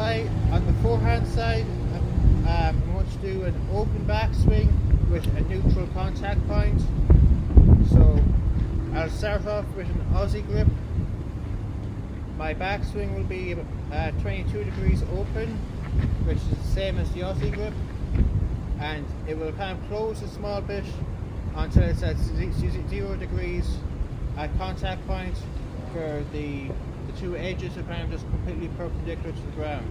Hi, on the forehand side, I'm going to do an open backswing with a neutral contact point. So I'll start off with an Aussie grip. My backswing will be 22 degrees open, which is the same as the Aussie grip, and it will kind of close a small bit until it's at 0 degrees at contact point, where the two edges are kind of just completely perpendicular to the ground.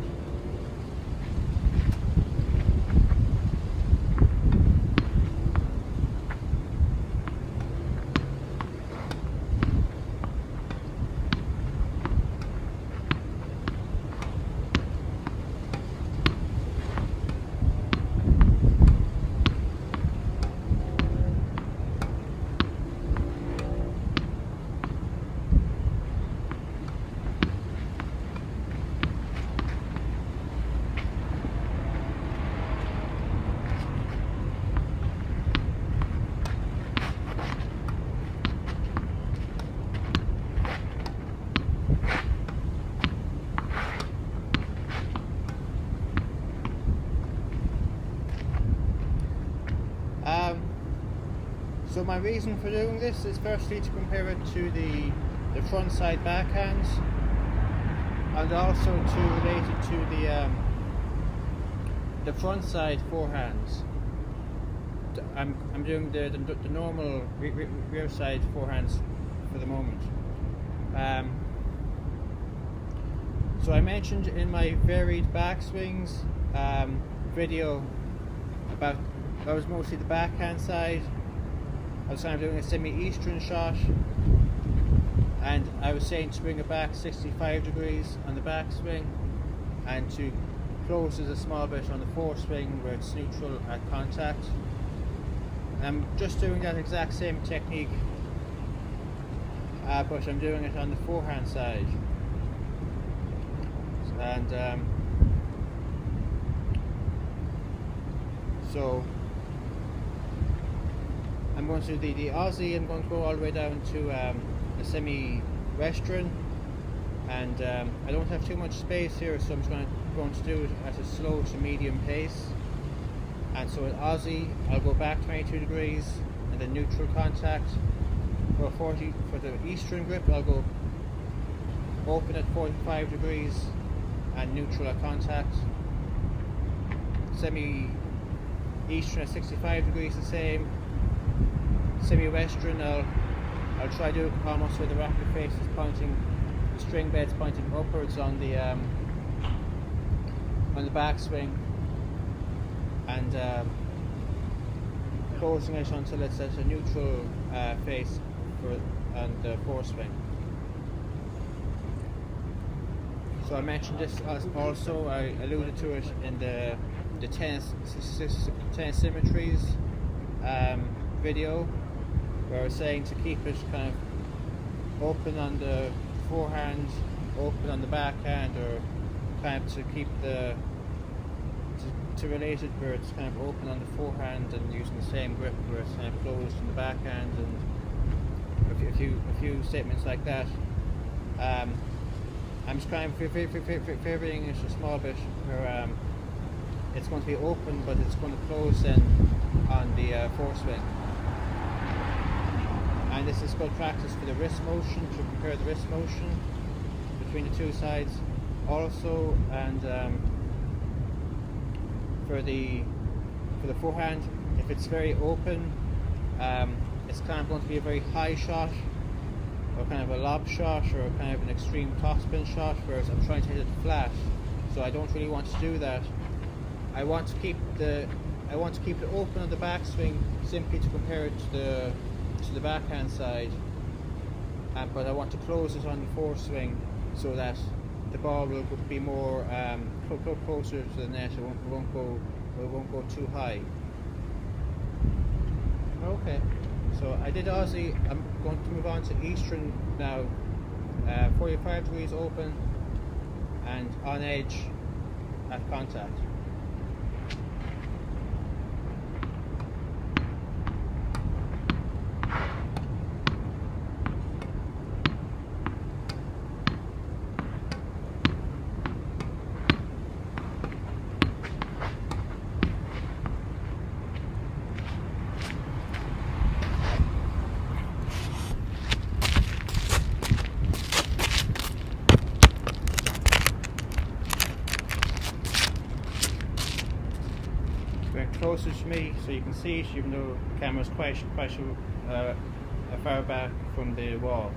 So my reason for doing this is firstly to compare it to the frontside backhands, and also to relate it to the frontside forehands. I'm doing the normal rear side forehands for the moment. So I mentioned in my varied backswings video about that was mostly the backhand side. I was kind of doing a semi-eastern shot, and I was saying to bring it back 65 degrees on the backswing and to close it a small bit on the foreswing where it's neutral at contact. I'm just doing that exact same technique, but I'm doing it on the forehand side. And so I'm going to do the Aussie. I'm going to go all the way down to a semi-western, and I don't have too much space here, so I'm just going to do it at a slow to medium pace. And so at Aussie, I'll go back 22 degrees and then neutral contact. For the eastern grip, I'll go open at 45 degrees and neutral at contact. Semi-eastern at 65 degrees, the same. Semi-western, I'll try to do it almost where the racket face is pointing, the string bed's pointing upwards on the backswing, and closing it until it's at a neutral face on the foreswing. So I mentioned this also. I alluded to it in the 10 symmetries video, where I was saying to keep it kind of open on the forehand, open on the backhand, or kind of to keep to relate it where it's kind of open on the forehand and using the same grip where it's kind of closed on the backhand, and a few statements like that. I'm just kind of varying it a small bit where it's going to be open, but it's going to close then on the foreswing. And this is good practice for the wrist motion, to compare the wrist motion between the two sides also. And for the forehand, if it's very open, it's kind of going to be a very high shot, or kind of a lob shot, or kind of an extreme topspin shot, whereas I'm trying to hit it flat. So I don't really want to do that. I want to keep it open on the backswing, simply to compare it to the backhand side, but I want to close it on the foreswing so that the ball will be more closer to the net. It won't go too high. Okay, so I did Aussie. I'm going to move on to Eastern now. 45 degrees open and on edge at contact. bit closer to me so you can see it, even though the camera is quite far back from the wall.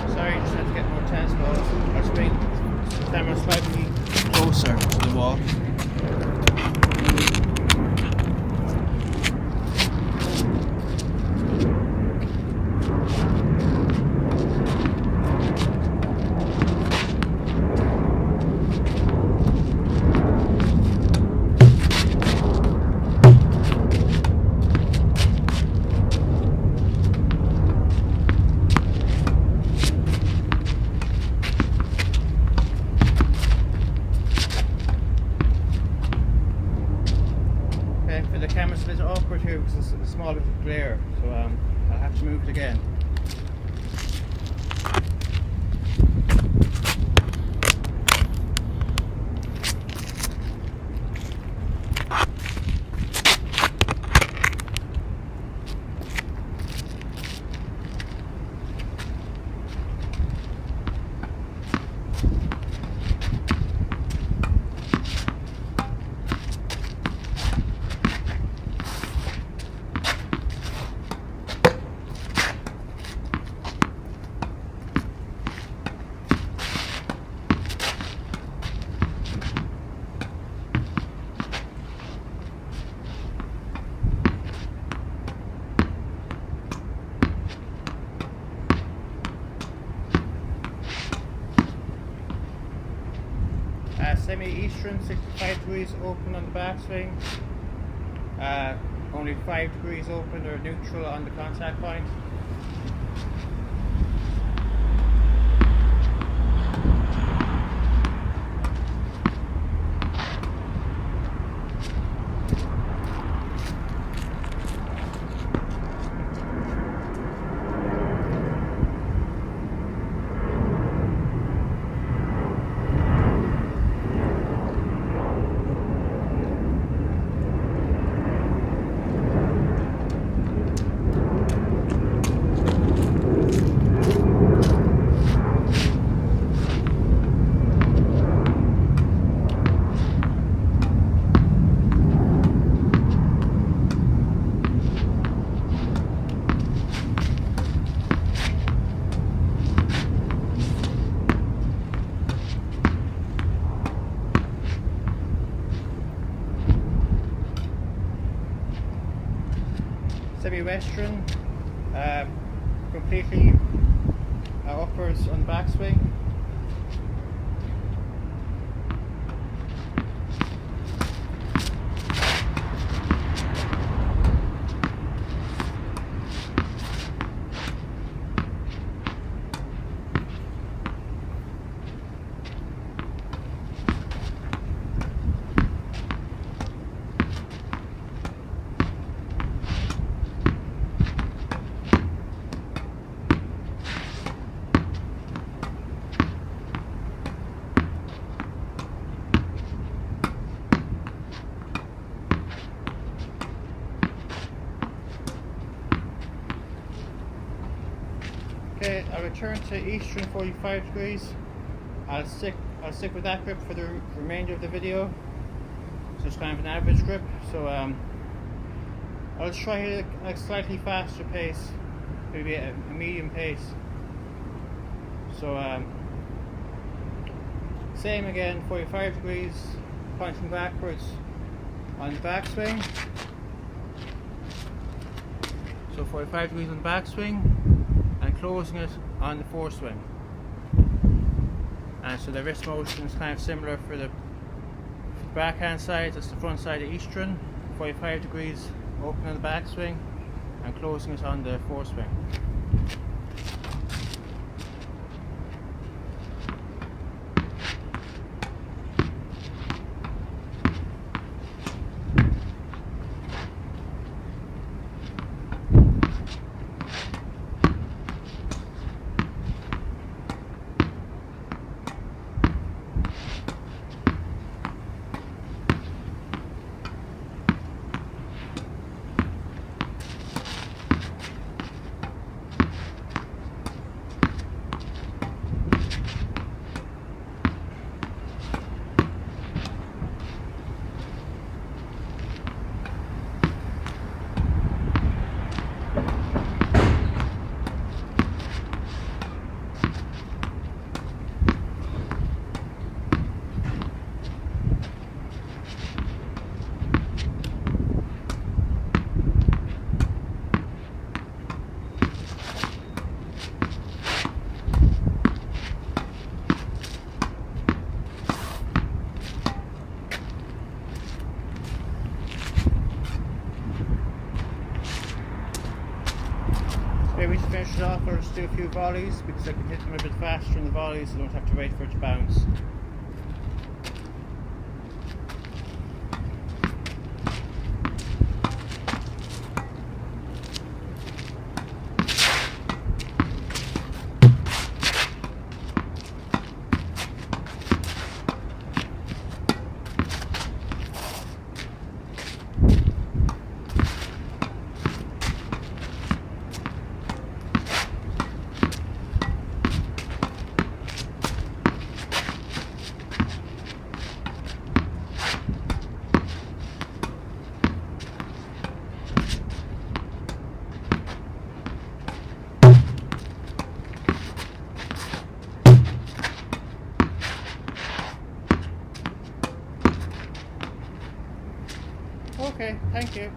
Sorry, just had to get more tense, but I'll just bring the camera slightly closer to the wall. For the camera's a bit awkward here because it's a small bit of glare, so I'll have to move it again. Semi-eastern, 65 degrees open on the backswing, only 5 degrees open or neutral on the contact point. Semi-western, completely upwards on the backswing. Okay, I'll return to eastern 45 degrees. I'll stick with that grip for the remainder of the video. So it's kind of an average grip. So I'll try a slightly faster pace, maybe a medium pace. So same again, 45 degrees, pointing backwards on the backswing. So 45 degrees on the backswing and closing it on the foreswing. And so the wrist motion is kind of similar for the backhand side. That's the front side of eastern, 45 degrees open on the backswing and closing it on the foreswing. Maybe to finish it off, I'll just do a few volleys because I can hit them a bit faster in the volleys, so I don't have to wait for it to bounce. Okay, thank you.